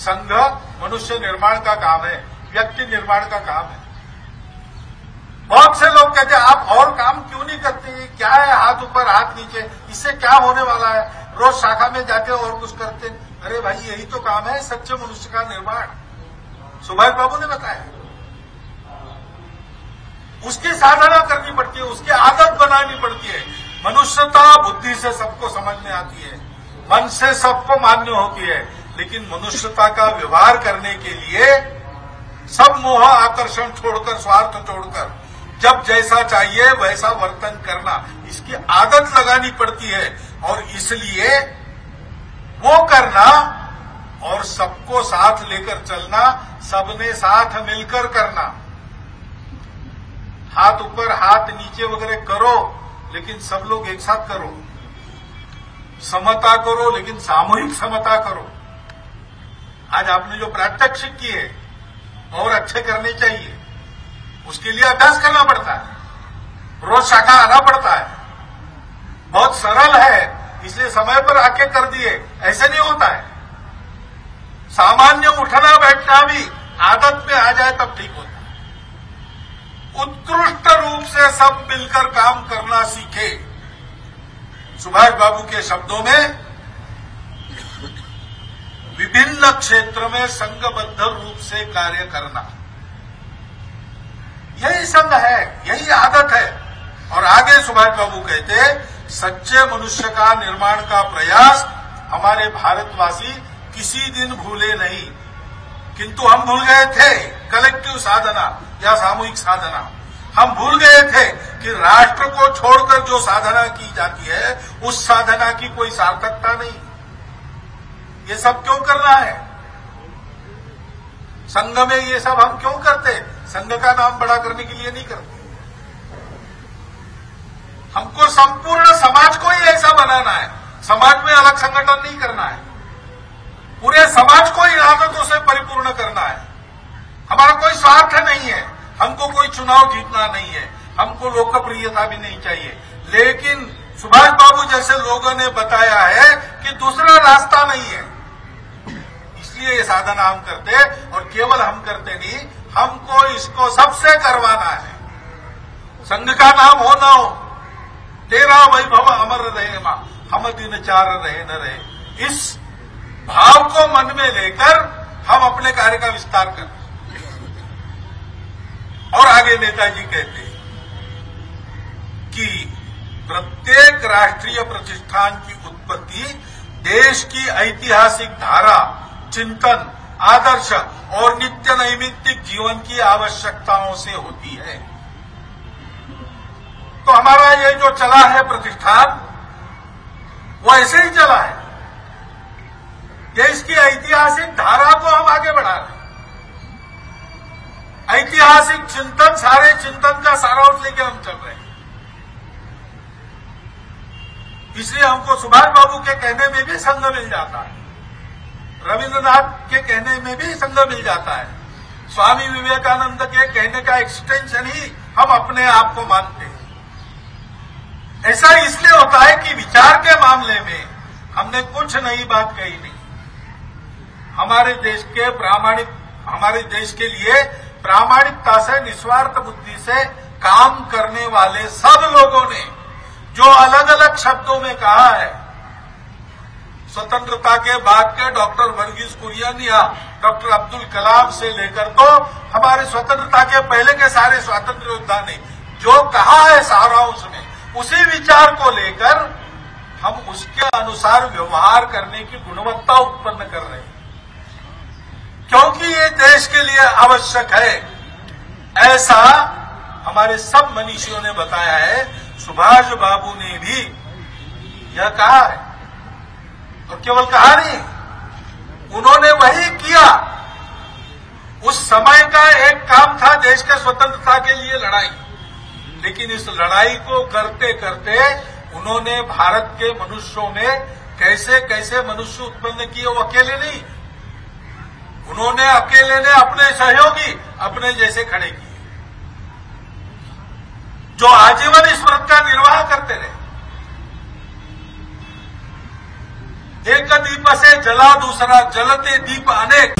संघ मनुष्य निर्माण का काम है, व्यक्ति निर्माण का काम है। बहुत से लोग कहते हैं आप और काम क्यों नहीं करते, क्या है हाथ ऊपर हाथ नीचे, इससे क्या होने वाला है, रोज शाखा में जाके और कुछ करते। अरे भाई यही तो काम है सच्चे मनुष्य का निर्माण, सुभाष बाबू ने बताया। उसकी साधना करनी पड़ती है, उसकी आदत बनानी पड़ती है। मनुष्यता बुद्धि से सबको समझ में आती है, मन से सबको मान्य होती है, लेकिन मनुष्यता का व्यवहार करने के लिए सब मोह आकर्षण छोड़कर, स्वार्थ छोड़कर, जब जैसा चाहिए वैसा वर्तन करना, इसकी आदत लगानी पड़ती है। और इसलिए वो करना और सबको साथ लेकर चलना, सबने साथ मिलकर करना। हाथ ऊपर हाथ नीचे वगैरह करो, लेकिन सब लोग एक साथ करो। समता करो, लेकिन सामूहिक समता करो। आज आपने जो प्रात्यक्षिक किए और अच्छे करने चाहिए, उसके लिए अभ्यास करना पड़ता है, रोज शाखा आना पड़ता है। बहुत सरल है, इसलिए समय पर आके कर दिए, ऐसे नहीं होता है। सामान्य उठना बैठना भी आदत में आ जाए तब ठीक होता है। उत्कृष्ट रूप से सब मिलकर काम करना सीखे। सुभाष बाबू के शब्दों में विभिन्न क्षेत्र में संघबद्ध रूप से कार्य करना, यही संघ है, यही आदत है। और आगे सुभाष बाबू कहते, सच्चे मनुष्य का निर्माण का प्रयास हमारे भारतवासी किसी दिन भूले नहीं, किंतु हम भूल गए थे कलेक्टिव साधना या सामूहिक साधना। हम भूल गए थे कि राष्ट्र को छोड़कर जो साधना की जाती है उस साधना की कोई सार्थकता नहीं। ये सब क्यों करना है? संघ में ये सब हम क्यों करते? संघ का नाम बड़ा करने के लिए नहीं करते। हमको संपूर्ण समाज को ही ऐसा बनाना है, समाज में अलग संगठन नहीं करना है, पूरे समाज को इन आदतों से परिपूर्ण करना है। हमारा कोई स्वार्थ नहीं है, हमको कोई चुनाव जीतना नहीं है, हमको लोकप्रियता भी नहीं चाहिए, लेकिन सुभाष बाबू जैसे लोगों ने बताया है कि दूसरा रास्ता नहीं है, इसलिए ये साधना हम करते। और केवल हम करते नहीं, हमको इसको सबसे करवाना है। संघ का नाम हो ना हो, तेरा वैभव अमर रहे मां, हम दिन चार रहे न रहे, इस भाव को मन में लेकर हम अपने कार्य का विस्तार करें। और आगे नेताजी कहते हैं कि प्रत्येक राष्ट्रीय प्रतिष्ठान की उत्पत्ति देश की ऐतिहासिक धारा, चिंतन, आदर्श और नित्य नैमित्तिक जीवन की आवश्यकताओं से होती है। तो हमारा ये जो चला है प्रतिष्ठान, वो ऐसे ही चला है। देश की ऐतिहासिक धारा को हम आगे बढ़ा रहे हैं। ऐतिहासिक चिंतन, सारे चिंतन का सारांश लेके हम चल रहे हैं। इसलिए हमको सुभाष बाबू के कहने में भी संघ मिल जाता है, रविन्द्रनाथ के कहने में भी संघ मिल जाता है, स्वामी विवेकानंद के कहने का एक्सटेंशन ही हम अपने आप को मानते हैं। ऐसा इसलिए होता है कि विचार के मामले में हमने कुछ नई बात कही नहीं। हमारे देश के लिए प्रामाणिकता से, निस्वार्थ बुद्धि से काम करने वाले सब लोगों ने जो अलग अलग शब्दों में कहा है, स्वतंत्रता के बाद के डॉक्टर वर्गीज कुरियन या डॉक्टर अब्दुल कलाम से लेकर तो हमारे स्वतंत्रता के पहले के सारे स्वातंत्र योद्धा ने जो कहा है सारांश में, उसी विचार को लेकर हम उसके अनुसार व्यवहार करने की गुणवत्ता उत्पन्न कर रहे हैं, क्योंकि ये देश के लिए आवश्यक है। ऐसा हमारे सब मनीषियों ने बताया है, सुभाष बाबू ने भी यह कहा है। और केवल कहा नहीं, उन्होंने वही किया। उस समय का एक काम था देश के स्वतंत्रता के लिए लड़ाई, लेकिन इस लड़ाई को करते करते उन्होंने भारत के मनुष्यों में कैसे कैसे मनुष्य उत्पन्न किए, वो अकेले नहीं, उन्होंने अकेले ने अपने सहयोगी अपने जैसे खड़े किए, जो आजीवन इस व्रत का निर्वाह करते रहे। एक दीप से जला दूसरा जलते दीप अनेक।